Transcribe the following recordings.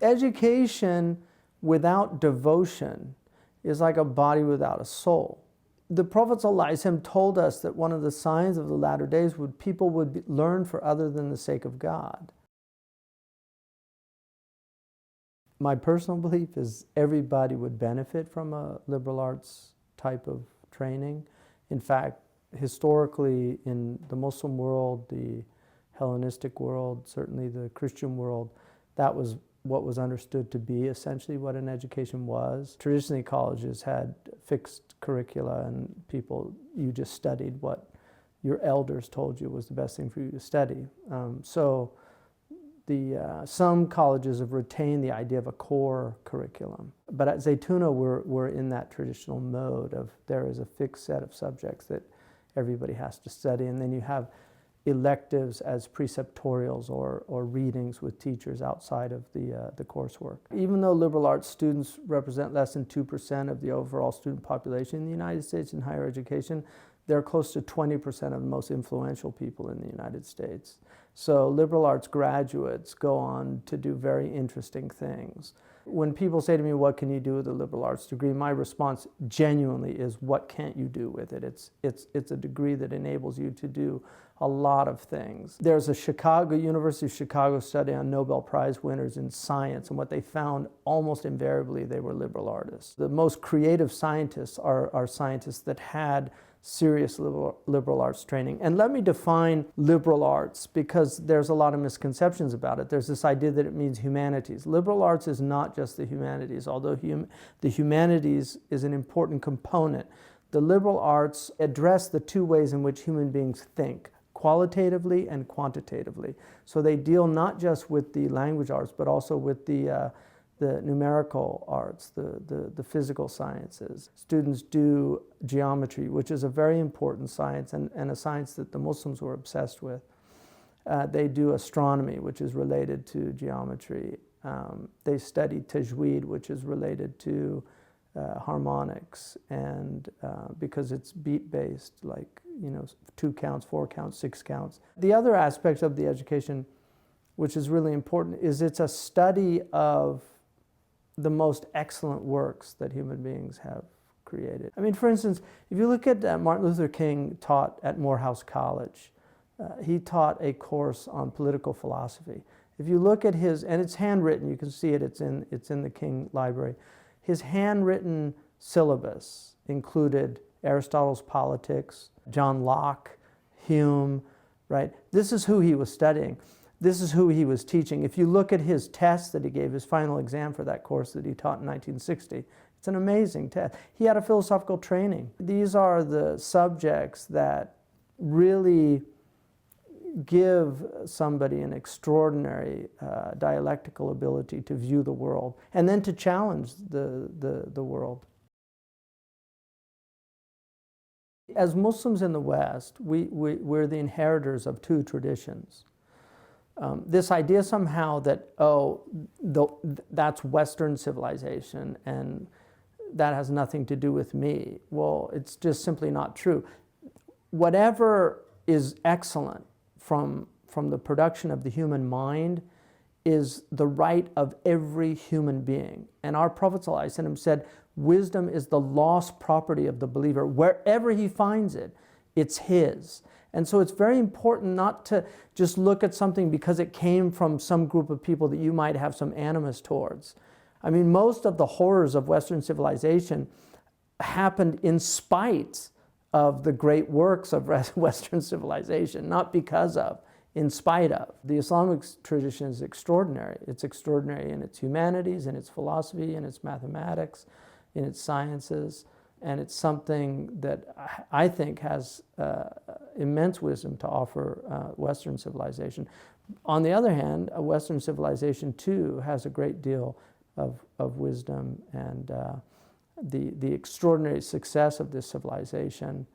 Education without devotion is like a body without a soul. The Prophet ﷺ told us that one of the signs of the latter days would people would learn for other than the sake of God. My personal belief is everybody would benefit from a liberal arts type of training. In fact, historically in the Muslim world, the Hellenistic world, certainly the Christian world, that was what was understood to be essentially what an education was. Traditionally, colleges had fixed curricula and you just studied what your elders told you was the best thing for you to study. Some colleges have retained the idea of a core curriculum. But at Zaytuna, we're in that traditional mode of there is a fixed set of subjects that everybody has to study, and then you have electives as preceptorials or readings with teachers outside of the coursework. Even though liberal arts students represent less than 2% of the overall student population in the United States in higher education, they're close to 20% of the most influential people in the United States. So liberal arts graduates go on to do very interesting things. When people say to me, what can you do with a liberal arts degree? My response genuinely is, what can't you do with it? It's a degree that enables you to do a lot of things. There's a University of Chicago study on Nobel Prize winners in science, and what they found almost invariably they were liberal artists. The most creative scientists are scientists that had serious liberal arts training. And let me define liberal arts, because there's a lot of misconceptions about it. There's this idea that it means humanities. Liberal arts is not just the humanities, although the humanities is an important component. The liberal arts address the two ways in which human beings think, qualitatively and quantitatively. So they deal not just with the language arts, but also with the numerical arts, the physical sciences. Students do geometry, which is a very important science and a science that the Muslims were obsessed with. They do astronomy, which is related to geometry. They study tajweed, which is related to harmonics, and because it's beat-based, like 2 counts, 4 counts, 6 counts. The other aspect of the education, which is really important, is it's a study of the most excellent works that human beings have created. I mean, for instance, if you look at Martin Luther King taught at Morehouse College, he taught a course on political philosophy. If you look at his, and it's handwritten, you can see it, it's in the King Library. His handwritten syllabus included Aristotle's Politics, John Locke, Hume, right? This is who he was studying. This is who he was teaching. If you look at his test that he gave, his final exam for that course that he taught in 1960, it's an amazing test. He had a philosophical training. These are the subjects that really give somebody an extraordinary dialectical ability to view the world and then to challenge the world. As Muslims in the West, we're the inheritors of two traditions. This idea somehow that, that's Western civilization and that has nothing to do with me. Well, it's just simply not true. Whatever is excellent from the production of the human mind is the right of every human being. And our Prophet ﷺ said, wisdom is the lost property of the believer. Wherever he finds it, it's his. And so it's very important not to just look at something because it came from some group of people that you might have some animus towards. I mean, most of the horrors of Western civilization happened in spite of the great works of Western civilization, not because of, in spite of. The Islamic tradition is extraordinary. It's extraordinary in its humanities, in its philosophy, in its mathematics, in its sciences. And it's something that I think has immense wisdom to offer Western civilization. On the other hand, a Western civilization too has a great deal of wisdom, and the extraordinary success of this civilization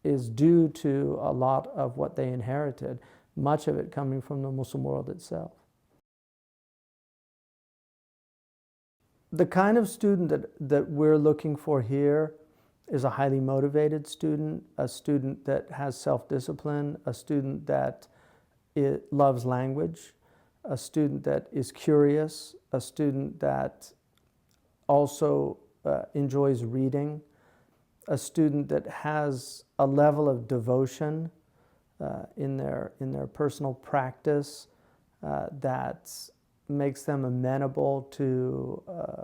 is due to a lot of what they inherited, much of it coming from the Muslim world itself. The kind of student that we're looking for here is a highly motivated student, a student that has self-discipline, a student that loves language, a student that is curious, a student that also enjoys reading, a student that has a level of devotion in their personal practice that makes them amenable to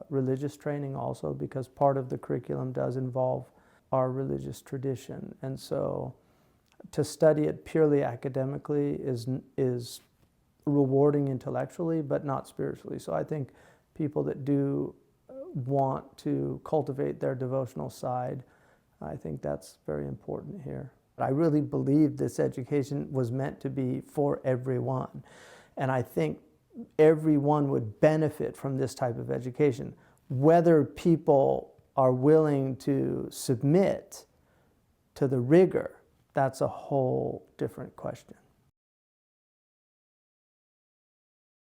religious training also, because part of the curriculum does involve our religious tradition. And so to study it purely academically is rewarding intellectually, but not spiritually. So I think people that do want to cultivate their devotional side, I think that's very important here. I really believe this education was meant to be for everyone. And I think everyone would benefit from this type of education. Whether people are willing to submit to the rigor, that's a whole different question.